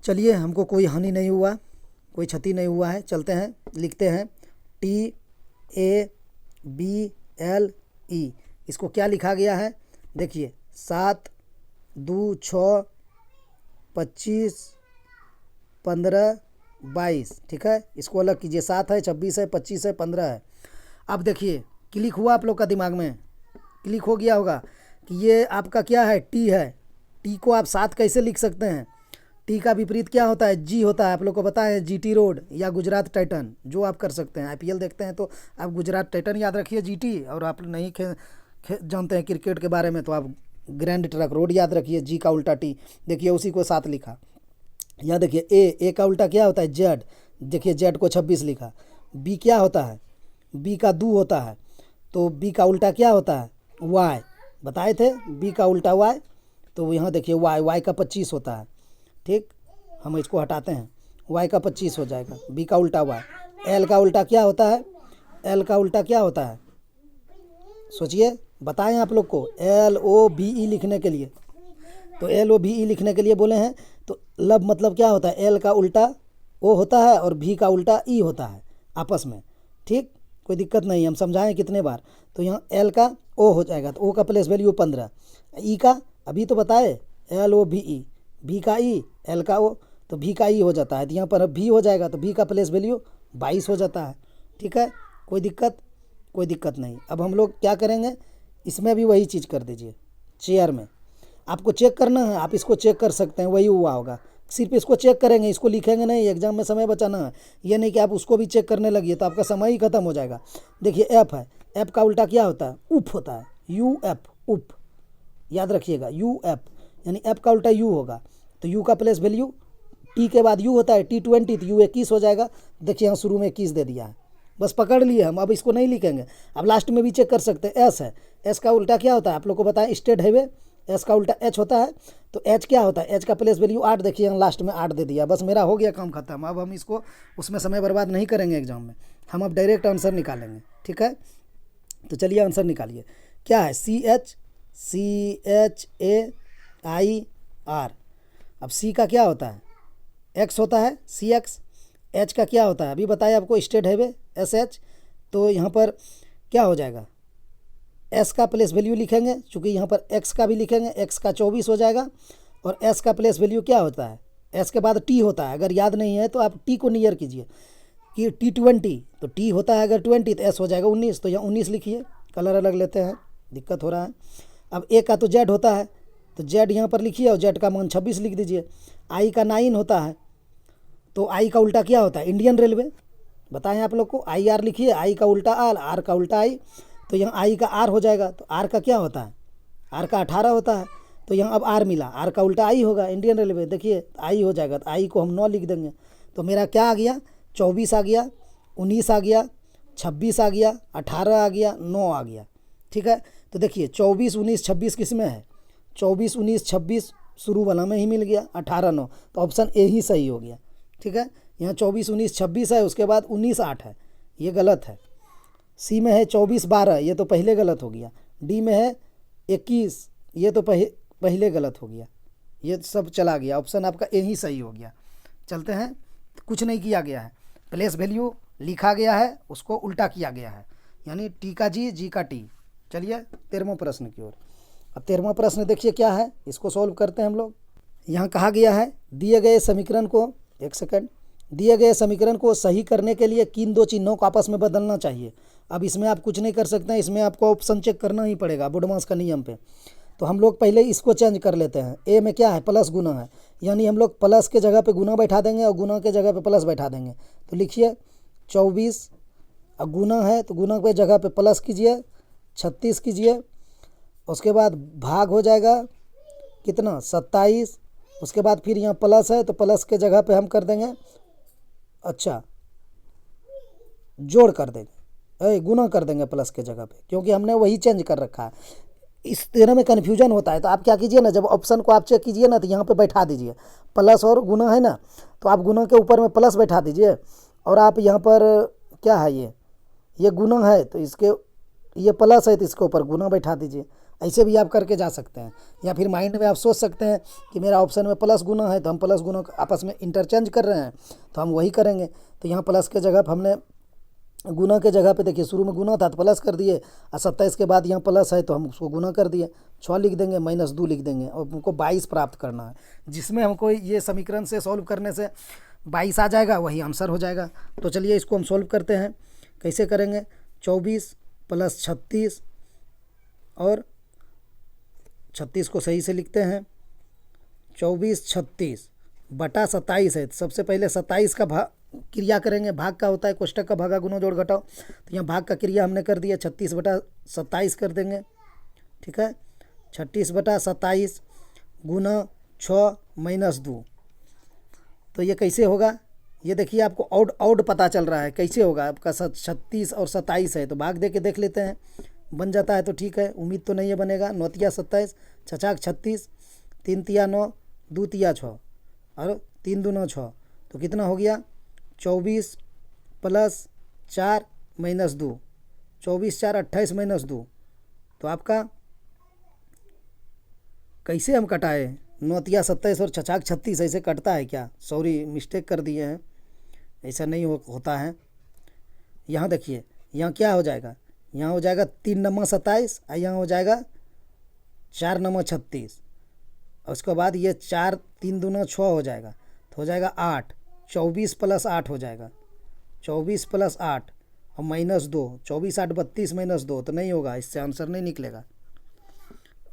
चलिए, हमको कोई हानि नहीं हुआ, कोई क्षति नहीं हुआ है। चलते हैं, लिखते हैं TABLE। इसको क्या लिखा गया है, देखिए 7 2 6 25 15 22, ठीक है। इसको अलग कीजिए, 7 है 26 है 25 है 15 है। अब देखिए क्लिक हुआ आप लोग का दिमाग में, क्लिक हो गया होगा कि ये आपका क्या है, टी है। टी को आप 7 कैसे लिख सकते हैं, टी का विपरीत क्या होता है, जी होता है। आप लोग को पता है, GT रोड या गुजरात टाइटन, जो आप कर सकते हैं। IPL देखते हैं तो आप गुजरात टाइटन याद रखिए GT, और आप नहीं जानते हैं क्रिकेट के बारे में तो आप ग्रैंड ट्रक रोड याद रखिए, जी का उल्टा टी। देखिए उसी को 7 लिखा। यहाँ देखिए ए का उल्टा क्या होता है, जेड। देखिए जेड को 26 लिखा। बी क्या होता है, बी का 2 होता है, तो बी का उल्टा क्या होता है, वाई। बताए थे बी का उल्टा वाई, तो यहाँ देखिए वाई का 25 होता है। ठीक, हम इसको हटाते हैं, वाई का 25 हो जाएगा, बी का उल्टा वाई। एल का उल्टा क्या होता है, एल का उल्टा क्या होता है, सोचिए, बताएं आप लोग को। LOVE लिखने के लिए, तो LOVE लिखने के लिए बोले हैं, तो लब मतलब क्या होता है, एल का उल्टा ओ होता है और भी का उल्टा ई होता है आपस में। ठीक, कोई दिक्कत नहीं, हम समझाएं कितने बार। तो यहाँ एल का ओ हो जाएगा, तो ओ का प्लेस वैल्यू 15, ई का अभी तो बताए LOVE, भी का ई, एल का ओ, तो भी का ई हो जाता है। तो यहाँ पर भी हो जाएगा, तो भी का प्लेस वैल्यू 22 हो जाता है। ठीक है, कोई दिक्कत नहीं। अब हम लोग क्या करेंगे, इसमें भी वही चीज़ कर दीजिए। चेयर में आपको चेक करना है, आप इसको चेक कर सकते हैं, वही हुआ होगा। सिर्फ इसको चेक करेंगे, इसको लिखेंगे नहीं, एग्जाम में समय बचाना है। ये नहीं कि आप उसको भी चेक करने लगिए तो आपका समय ही खत्म हो जाएगा। देखिए एफ है, एफ का उल्टा क्या होता है? उफ होता है, यू एफ, उफ। याद रखिएगा, यू एफ यानी एफ का उल्टा यू होगा। तो यू का प्लेस वैल्यू टी के बाद यू होता है, T20 तो यू 21 हो जाएगा। देखिए यहाँ शुरू में 21 दे दिया है, बस पकड़ लिए हम। अब इसको नहीं लिखेंगे, अब लास्ट में भी चेक कर सकते हैं। एस है, एस का उल्टा क्या होता है? आप लोग को बताएं, स्टेट हाईवे। एस का उल्टा एच होता है, तो एच क्या होता है? एच का प्लेस वैल्यू 8। देखिए यहाँ लास्ट में 8 दे दिया, बस मेरा हो गया काम खत्म। अब हम इसको उसमें समय बर्बाद नहीं करेंगे एग्जाम में, हम अब डायरेक्ट आंसर निकालेंगे। ठीक है, तो चलिए आंसर निकालिए। क्या है? CHAIR। अब सी का क्या होता है? एक्स होता है, CX। एच का क्या होता है? अभी बताया आपको, स्टेट हाईवे, SH। तो यहाँ पर क्या हो जाएगा? एस का प्लेस वैल्यू लिखेंगे, चूँकि यहाँ पर एक्स का भी लिखेंगे, एक्स का 24 हो जाएगा। और एस का प्लेस वैल्यू क्या होता है? एस के बाद टी होता है, अगर याद नहीं है तो आप टी को नियर कीजिए कि T20, तो टी होता है अगर 20 तो एस हो जाएगा 19। तो यहाँ 19 लिखिए, कलर अलग लेते हैं, दिक्कत हो रहा है। अब ए का तो जेड होता है, तो जेड यहाँ पर लिखिए और जेड का मान 26 लिख दीजिए। आई का 9 होता है, तो आई का उल्टा क्या होता है? Indian railway. बताएं आप लोग को, IR लिखिए, आई का उल्टा आर का उल्टा आई। तो यहाँ आई का आर हो जाएगा, तो आर का क्या होता है? आर का 18 होता है। तो यहाँ अब आर मिला, आर का उल्टा आई होगा, इंडियन रेलवे। देखिए आई हो जाएगा, तो आई को हम 9 लिख देंगे। तो मेरा क्या आ गया? 24 आ गया, 19 आ गया, 26 आ गया, 18 आ गया, 9 आ गया। ठीक है, तो देखिए 24, 19, 26 किस में है? 24, 19, 26 शुरू वाला में ही मिल गया, 18, 9। तो ऑप्शन ए ही सही हो गया। ठीक है, यहाँ 24, 19, 26 है, उसके बाद 19, 8 है, ये गलत है। सी में है 24, 12, ये तो पहले गलत हो गया। डी में है 21, ये तो पहले गलत हो गया। ये सब चला गया, ऑप्शन आपका ए ही सही हो गया। चलते हैं, कुछ नहीं किया गया है, प्लेस वैल्यू लिखा गया है, उसको उल्टा किया गया है, यानी टी का जी, जी का टी। चलिए 13वां प्रश्न की ओर। अब 13वां प्रश्न देखिए क्या है, इसको सॉल्व करते हैं हम लोग। यहाँ कहा गया है, दिए गए समीकरण को, एक सेकंड, दिए गए समीकरण को सही करने के लिए किन दो चिन्हों को आपस में बदलना चाहिए। अब इसमें आप कुछ नहीं कर सकते हैं, इसमें आपको ऑप्शन चेक करना ही पड़ेगा बोडमास का नियम पे। तो हम लोग पहले इसको चेंज कर लेते हैं। ए में क्या है? प्लस गुना है, यानी हम लोग प्लस के जगह पे गुना बैठा देंगे और गुना के जगह पे प्लस बैठा देंगे। तो लिखिए 24, अब गुना है तो गुना के जगह पे प्लस कीजिए, 36 कीजिए, उसके बाद भाग हो जाएगा कितना? 27। उसके बाद फिर यहाँ प्लस है तो प्लस के जगह पे हम कर देंगे, अच्छा जोड़ कर देंगे, गुना कर देंगे प्लस के जगह पे, क्योंकि हमने वही चेंज कर रखा है। इस तरह में कन्फ्यूजन होता है, तो आप क्या कीजिए ना, जब ऑप्शन को आप चेक कीजिए ना, तो यहाँ पे बैठा दीजिए प्लस और गुना है ना, तो आप गुना के ऊपर में प्लस बैठा दीजिए, और आप यहाँ पर क्या है, ये गुना है तो इसके, ये प्लस है तो इसके ऊपर गुना बैठा दीजिए। ऐसे भी आप करके जा सकते हैं, या फिर माइंड में आप सोच सकते हैं कि मेरा ऑप्शन में प्लस गुना है तो हम प्लस गुना आपस में इंटरचेंज कर रहे हैं, तो हम वही करेंगे। तो यहाँ प्लस के जगह पर हमने गुना के जगह पे, देखिए शुरू में गुना था तो प्लस कर दिए, और 27 के बाद यहाँ प्लस है तो हम उसको गुना कर दिए, 6 लिख देंगे, -2 लिख देंगे, और हमको 22 प्राप्त करना है, जिसमें हमको ये समीकरण से सॉल्व करने से 22 आ जाएगा, वही आंसर हो जाएगा। तो चलिए इसको हम सॉल्व करते हैं। कैसे करेंगे? 24 + 36, और 36 को सही से लिखते हैं, 24 36 बटा 27 है। सबसे पहले 27 का भाग क्रिया करेंगे, भाग का होता है कोष्टक का भागा गुना जोड़ घटाओ, तो यहाँ भाग का क्रिया हमने कर दिया, 36 बटा 27 कर देंगे। ठीक है, 36 बटा 27 गुना 6 - 2। तो ये कैसे होगा? ये देखिए आपको आउट पता चल रहा है, कैसे होगा आपका? 36 और 27 है, तो भाग दे के देख लेते हैं, बन जाता है तो ठीक है, उम्मीद तो नहीं है बनेगा। 9 तिया 27, 6 36, 3 तिया 9, 2 तिया 6, और 3 दूना 6, तो कितना हो गया? 24 + 4 - 2, 24 4 28 - 2। तो आपका कैसे हम कटाए? 9 तिया 27 और 6 36 ऐसे कटता है क्या? सॉरी, मिस्टेक कर दिए हैं, ऐसा नहीं होता है। यहाँ देखिए, यहाँ क्या हो जाएगा? यहाँ हो जाएगा 3 नमा 27, और यहाँ हो जाएगा 4 नमा 36, और उसके बाद ये 4 3 दूना 6 हो जाएगा, तो हो जाएगा 8, 24 + 8 हो जाएगा, 24 + 8 और -2, 24 8 32 - 2, तो नहीं होगा, इससे आंसर नहीं निकलेगा।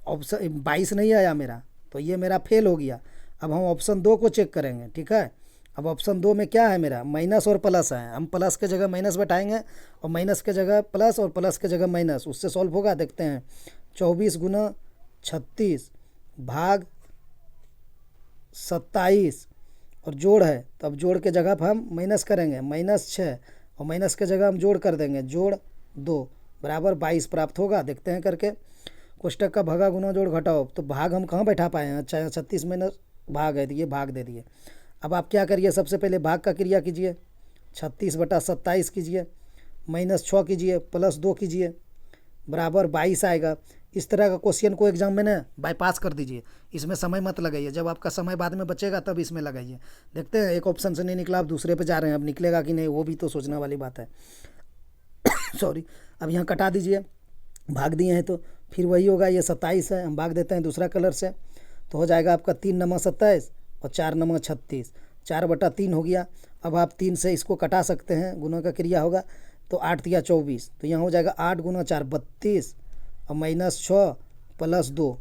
ऑप्शन 22 नहीं आया मेरा, तो ये मेरा फेल हो गया। अब हम ऑप्शन 2 को चेक करेंगे, ठीक है। अब ऑप्शन 2 में क्या है मेरा, माइनस और प्लस है, हम प्लस के जगह माइनस बैठाएंगे और माइनस के जगह प्लस और प्लस के जगह माइनस, उससे सॉल्व होगा। देखते हैं 24 गुना 36 भाग 27 और जोड़ है, तो अब जोड़ के जगह पर हम माइनस करेंगे, -6 और माइनस के जगह हम जोड़ कर देंगे, जोड़ 2 बराबर 22 प्राप्त होगा। देखते हैं करके, कोष्टक का भगा गुना जोड़ घटाओ, तो भाग हम कहाँ बैठा पाए हैं, अच्छा 36 माइनस भाग है, तो ये भाग दे दिए। अब आप क्या करिए, सबसे पहले भाग का क्रिया कीजिए, 36/27 कीजिए, -6 कीजिए, +2 कीजिए, बराबर 22 आएगा। इस तरह का क्वेश्चन को एग्जाम में ना बाईपास कर दीजिए, इसमें समय मत लगाइए, जब आपका समय बाद में बचेगा तब इसमें लगाइए। देखते हैं एक ऑप्शन से नहीं निकला, आप दूसरे पे जा रहे हैं, अब निकलेगा कि नहीं वो भी तो सोचने वाली बात है। सॉरी, अब यहाँ कटा दीजिए, भाग दिए हैं तो फिर वही होगा, ये 27 है, हम भाग देते हैं दूसरा कलर से, तो हो जाएगा आपका 3 नमा 27 और 4 नमा 36, 4/3 हो गया। अब आप 3 से इसको कटा सकते हैं, गुना का क्रिया होगा, तो 8 तिया 24, तो यहाँ हो जाएगा 8 गुना 4 32 और -6 +2,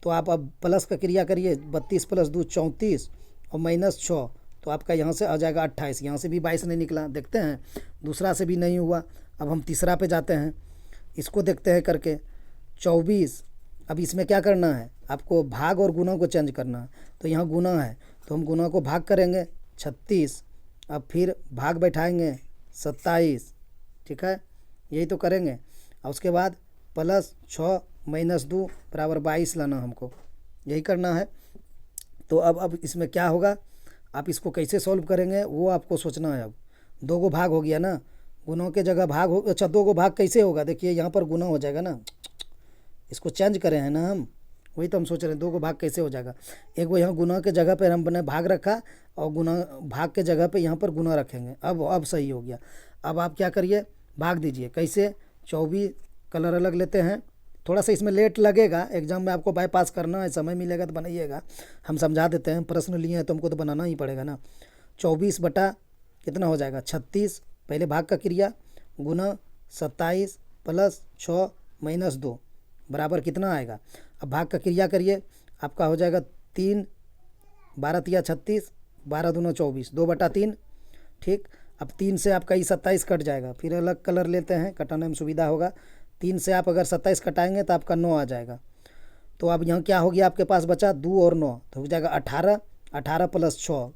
तो आप अब प्लस का क्रिया करिए, 32 + 2 34 और -6, तो आपका यहाँ से आ जाएगा 28, यहाँ से भी 22 नहीं निकला। देखते हैं दूसरा से भी नहीं हुआ, अब हम तीसरा पे जाते हैं, इसको देखते हैं करके 24। अब इसमें क्या करना है, आपको भाग और गुना को चेंज करना है, तो यहाँ गुना है तो हम गुना को भाग करेंगे 36, अब फिर भाग बैठाएंगे 27, ठीक है, यही तो करेंगे। और उसके बाद +6 -2 बराबर 22 लाना, हमको यही करना है। तो अब इसमें क्या होगा, आप इसको कैसे सॉल्व करेंगे वो आपको सोचना है। अब 2 को भाग हो गया ना, गुनों के जगह भाग हो, अच्छा 2 को भाग कैसे होगा, देखिए यहाँ पर गुना हो जाएगा ना, इसको चेंज करें हैं ना हम, वही तो हम सोच रहे हैं 2 को भाग कैसे हो जाएगा। एक वो यहाँ गुना के जगह पर हमने भाग रखा और गुना भाग के जगह पे यहाँ पर गुना रखेंगे, अब सही हो गया। अब आप क्या करिए, भाग दीजिए, कैसे, 24 कलर अलग लेते हैं, थोड़ा सा इसमें लेट लगेगा, एग्जाम में आपको बाईपास करना है, समय मिलेगा तो बनाइएगा, हम समझा देते हैं, प्रश्न लिए हैं तो हमको तो बनाना ही पड़ेगा ना। 24 बटा कितना हो जाएगा 36, पहले भाग का क्रिया, गुना 27 + 6 -2 बराबर कितना आएगा। अब भाग का क्रिया करिए, आपका हो जाएगा 3 12 तिया 36 12 दूना 24 2/3, ठीक। अब 3 से आपका ये 27 कट जाएगा, फिर अलग कलर लेते हैं, कटाने में सुविधा होगा। 3 से आप अगर 27 कटाएंगे तो आपका 9 आ जाएगा। तो अब यहाँ क्या हो गया, आपके पास बचा 2 और 9, तो हो जाएगा 18, 18 + 6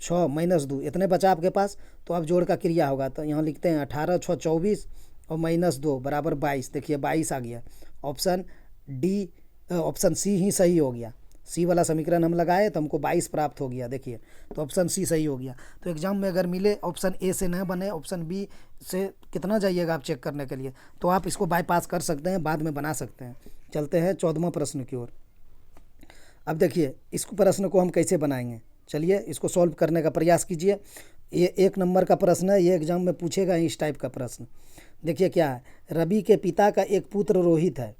6 -2, इतने बचा आपके पास। तो अब जोड़ का क्रिया होगा, तो यहाँ लिखते हैं 18 6 24 और -2 बराबर 22, देखिए 22 आ गया। ऑप्शन डी, ऑप्शन सी ही सही हो गया, सी वाला समीकरण हम लगाए तो हमको 22 प्राप्त हो गया, देखिए तो ऑप्शन सी सही हो गया। तो एग्जाम में अगर मिले ऑप्शन ए से न बने, ऑप्शन बी से कितना जाइएगा आप चेक करने के लिए, तो आप इसको बाईपास कर सकते हैं, बाद में बना सकते हैं। चलते हैं 14वां प्रश्न की ओर। अब देखिए इस प्रश्न को हम कैसे बनाएंगे, चलिए इसको सॉल्व करने का प्रयास कीजिए। ये 1 नंबर का प्रश्न है, ये एग्जाम में पूछेगा इस टाइप का प्रश्न। देखिए क्या है, रवि के पिता का एक पुत्र रोहित है,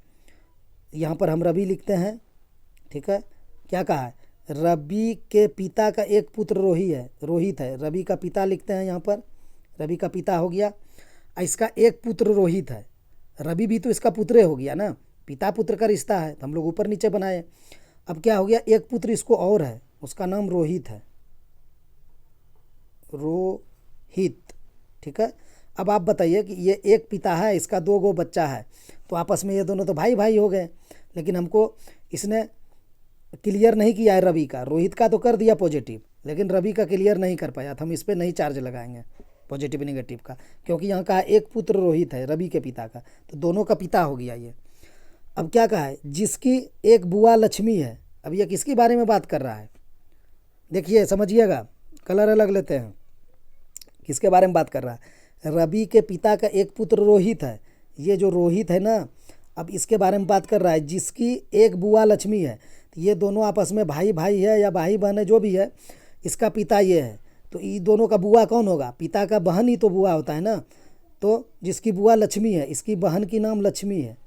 यहाँ पर हम रवि लिखते हैं, ठीक है। क्या कहा है, रवि के पिता का एक पुत्र रोहित है, रवि का पिता लिखते हैं यहाँ पर, रवि का पिता हो गया, इसका एक पुत्र रोहित है, रवि भी तो इसका पुत्र हो गया ना, पिता पुत्र का रिश्ता है, तो हम लोग ऊपर नीचे बनाए। अब क्या हो गया, एक पुत्र इसको और है, उसका नाम रोहित है, रोहित, ठीक है। अब आप बताइए कि ये एक पिता है, इसका 2 गो बच्चा है, तो आपस में ये दोनों तो भाई भाई हो गए, लेकिन हमको इसने क्लियर नहीं किया है रवि का, रोहित का तो कर दिया पॉजिटिव, लेकिन रवि का क्लियर नहीं कर पाया, तो हम इस पर नहीं चार्ज लगाएंगे पॉजिटिव नेगेटिव का, क्योंकि यहाँ कहा एक पुत्र रोहित है रवि के पिता का, तो दोनों का पिता हो गया ये। अब क्या कहा है, जिसकी एक बुआ लक्ष्मी है, अब ये किसके बारे में बात कर रहा है, देखिए समझिएगा, कलर अलग लेते हैं, किसके बारे में बात कर रहा है, रवि के पिता का एक पुत्र रोहित है, ये जो रोहित है ना, अब इसके बारे में बात कर रहा है, जिसकी एक बुआ लक्ष्मी है, तो ये दोनों आपस में भाई भाई है या भाई बहन है, जो भी है, इसका पिता ये है, तो ये दोनों का बुआ कौन होगा, पिता का बहन ही तो बुआ होता है ना, तो जिसकी बुआ लक्ष्मी है, इसकी बहन की नाम लक्ष्मी है,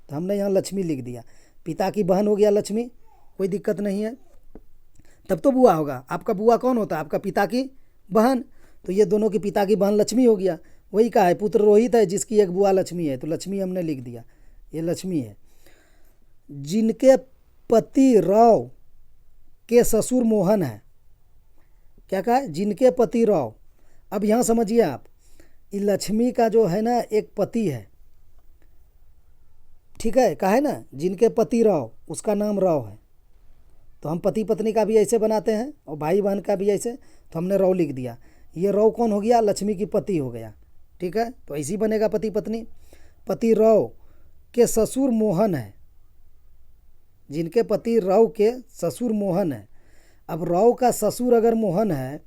तो हमने यहाँ लक्ष्मी लिख दिया, पिता की बहन हो गया लक्ष्मी, कोई दिक्कत नहीं है, तब तो बुआ होगा। आपका बुआ कौन होता है, आपका पिता की बहन, तो ये दोनों की पिता की बहन लक्ष्मी हो गया, वही कहा है पुत्र रोहित है जिसकी एक बुआ लक्ष्मी है, तो लक्ष्मी हमने लिख दिया, ये लक्ष्मी है। जिनके पति राव के ससुर मोहन है। क्या कहा है? जिनके पति राव। अब यहाँ समझिए आप, ये लक्ष्मी का जो है ना एक पति है, ठीक है, कहा है ना जिनके पति राव, उसका नाम राव है। तो हम पति पत्नी का भी ऐसे बनाते हैं और भाई बहन का भी ऐसे, तो हमने राव लिख दिया। ये राव कौन हो गया? लक्ष्मी की पति हो गया, ठीक है। तो ऐसे ही बनेगा पति पत्नी। पति राव के ससुर मोहन है, जिनके पति राव के ससुर मोहन है। अब राव का ससुर अगर मोहन है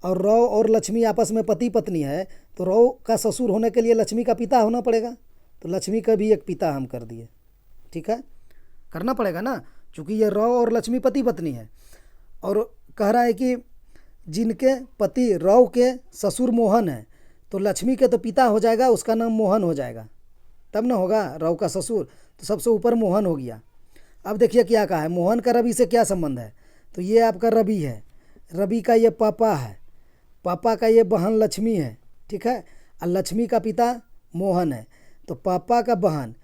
और राव और लक्ष्मी आपस में पति पत्नी है, तो राव का ससुर होने के लिए लक्ष्मी का पिता होना पड़ेगा। तो लक्ष्मी का भी एक पिता हम कर दिए, ठीक है, करना पड़ेगा ना, क्योंकि ये राव और लक्ष्मी पति पत्नी है। और कह रहा है कि जिनके पति राव के ससुर मोहन है, तो लक्ष्मी के तो पिता हो जाएगा, उसका नाम मोहन हो जाएगा, तब ना होगा राव का ससुर। तो सबसे ऊपर मोहन हो गया। अब देखिए क्या कहा है, मोहन का रवि से क्या संबंध है? तो ये आपका रवि है, रवि का ये पापा है, पापा का ये बहन लक्ष्मी है, ठीक है, और लक्ष्मी का पिता मोहन है। तो पापा का बहन,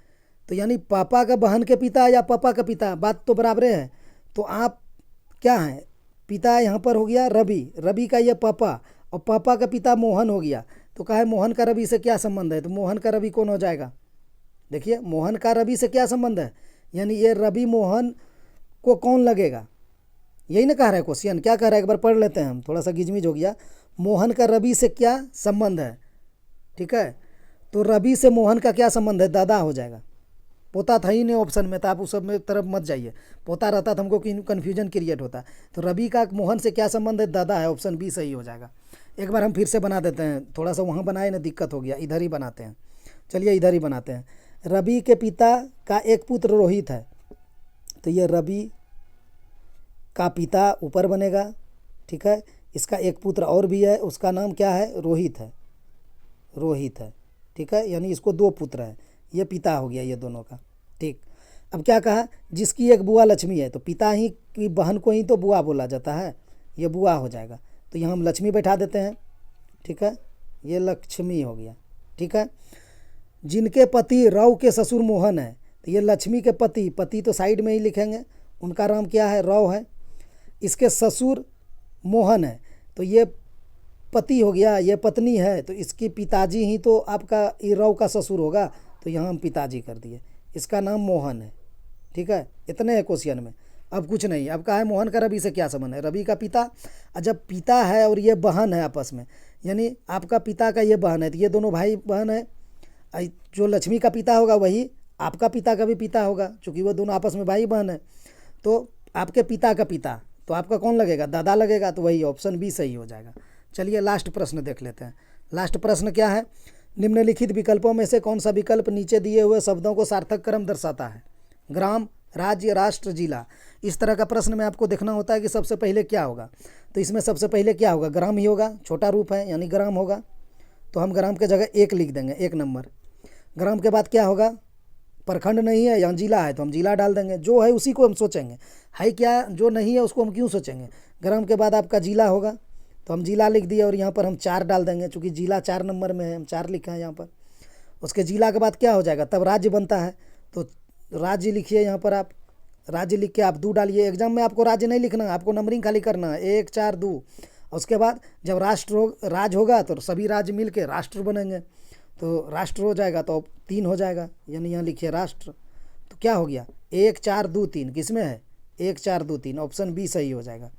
तो यानी पापा का बहन के पिता या पापा का पिता, बात तो बराबर है। तो आप क्या हैं, पिता यहाँ पर हो गया रवि, रवि का ये पापा, और पापा का पिता मोहन हो गया। तो कहा है मोहन का रवि से क्या संबंध है? तो मोहन का रवि कौन हो जाएगा? देखिए मोहन का रवि से क्या संबंध है, यानी ये रवि मोहन को कौन लगेगा, यही ना कह रहा है क्वेश्चन। क्या कह रहा है, एक बार पढ़ लेते हैं हम, थोड़ा सा गिजमिज हो गया। मोहन का रवि से क्या संबंध है, ठीक है। तो रवि से मोहन का क्या संबंध है? दादा हो जाएगा। पोता था ही नहीं ऑप्शन में, तो आप उस सब में तरफ मत जाइए, पोता रहता तो हमको कन्फ्यूजन क्रिएट होता। तो रवि का मोहन से क्या संबंध है? दादा है, ऑप्शन बी सही हो जाएगा। एक बार हम फिर से बना देते हैं, थोड़ा सा वहाँ बनाए ना दिक्कत हो गया, इधर ही बनाते हैं। चलिए इधर ही बनाते हैं। रवि के पिता का एक पुत्र रोहित है, तो ये रवि का पिता ऊपर बनेगा, ठीक है। इसका एक पुत्र और भी है, उसका नाम क्या है? रोहित है, रोहित है, ठीक है, यानी इसको दो पुत्र है, ये पिता हो गया ये दोनों का, ठीक। अब क्या कहा, जिसकी एक बुआ लक्ष्मी है, तो पिता ही की बहन को ही तो बुआ बोला जाता है, ये बुआ हो जाएगा। तो यहाँ हम लक्ष्मी बैठा देते हैं, ठीक है, ये लक्ष्मी हो गया, ठीक है। जिनके पति राव के ससुर मोहन है, तो ये लक्ष्मी के पति, पति तो साइड में ही लिखेंगे, उनका नाम क्या है? राव है। इसके ससुर मोहन है, तो ये पति हो गया, ये पत्नी है, तो इसकी पिताजी ही तो आपका राव का ससुर होगा, तो यहाँ हम पिताजी कर दिए, इसका नाम मोहन है, ठीक है। इतने है क्वेश्चन में, अब कुछ नहीं। अब कहा है मोहन का रवि से क्या संबंध है? रवि का पिता, और जब पिता है और ये बहन है आपस में, यानी आपका पिता का ये बहन है, तो ये दोनों भाई बहन है। जो लक्ष्मी का पिता होगा वही आपका पिता का भी पिता होगा, क्योंकि वो दोनों आपस में भाई बहन है। तो आपके पिता का पिता, तो आपका कौन लगेगा? दादा लगेगा, तो वही ऑप्शन बी सही हो जाएगा। चलिए लास्ट प्रश्न देख लेते हैं। लास्ट प्रश्न क्या है, निम्नलिखित विकल्पों में से कौन सा विकल्प नीचे दिए हुए शब्दों को सार्थक क्रम दर्शाता है? ग्राम, राज्य, राष्ट्र, जिला। इस तरह का प्रश्न में आपको देखना होता है कि सबसे पहले क्या होगा। तो इसमें सबसे पहले क्या होगा? ग्राम ही होगा, छोटा रूप है यानी ग्राम होगा, तो हम ग्राम के जगह एक लिख देंगे, 1 नंबर। ग्राम के बाद क्या होगा? प्रखंड नहीं है या जिला है, तो हम जिला डाल देंगे, जो है उसी को हम सोचेंगे, है क्या जो नहीं है उसको हम क्यों सोचेंगे। ग्राम के बाद आपका जिला होगा, तो हम जिला लिख दिए, और यहाँ पर हम 4 डाल देंगे, चूँकि जिला 4 नंबर में है, हम 4 लिखे हैं यहाँ पर। उसके जिला के बाद क्या हो जाएगा? तब राज्य बनता है, तो राज्य लिखिए यहाँ पर आप, राज्य लिख के आप 2 डालिए। एग्जाम में आपको राज्य नहीं लिखना, आपको नंबरिंग खाली करना है, 1 4 2। उसके बाद जब राज्य होगा तो सभी राज्य मिल के राष्ट्र बनेंगे, तो राष्ट्र हो जाएगा, तो 3 हो जाएगा, यानी यहाँ लिखिए राष्ट्र। तो क्या हो गया? 1 4 2 3, किस में है? 1 4 2 3, ऑप्शन बी सही हो जाएगा।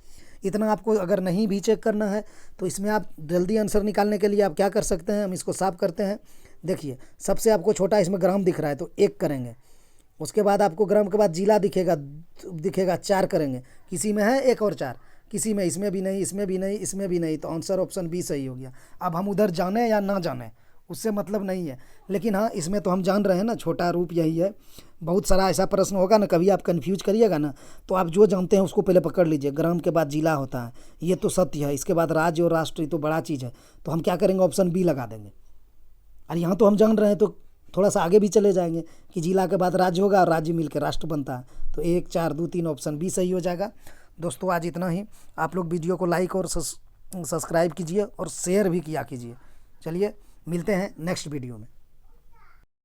इतना आपको अगर नहीं भी चेक करना है, तो इसमें आप जल्दी आंसर निकालने के लिए आप क्या कर सकते हैं, हम इसको साफ करते हैं। देखिए सबसे आपको छोटा इसमें ग्राम दिख रहा है, तो 1 करेंगे। उसके बाद आपको ग्राम के बाद जिला दिखेगा 4 करेंगे। किसी में है 1 और 4, किसी में, इसमें भी नहीं, इसमें भी नहीं, इसमें भी नहीं, तो आंसर ऑप्शन बी सही हो गया। अब हम उधर जाने या ना जाने उससे मतलब नहीं है, लेकिन हाँ इसमें तो हम जान रहे हैं ना, छोटा रूप यही है। बहुत सारा ऐसा प्रश्न होगा ना, कभी आप कंफ्यूज करिएगा ना, तो आप जो जानते हैं उसको पहले पकड़ लीजिए। ग्राम के बाद जिला होता है, ये तो सत्य है। इसके बाद राज्य और राष्ट्र, तो बड़ा चीज़ है, तो हम क्या करेंगे? ऑप्शन बी लगा देंगे। और यहाँ तो हम जान रहे हैं, तो थोड़ा सा आगे भी चले जाएंगे कि जिला के बाद राज्य होगा और राज्य मिलकर राष्ट्र बनता है, तो 1 4 2 3 ऑप्शन बी सही हो जाएगा। दोस्तों आज इतना ही। आप लोग वीडियो को लाइक और सब्सक्राइब कीजिए और शेयर भी किया कीजिए। चलिए मिलते हैं नेक्स्ट वीडियो में।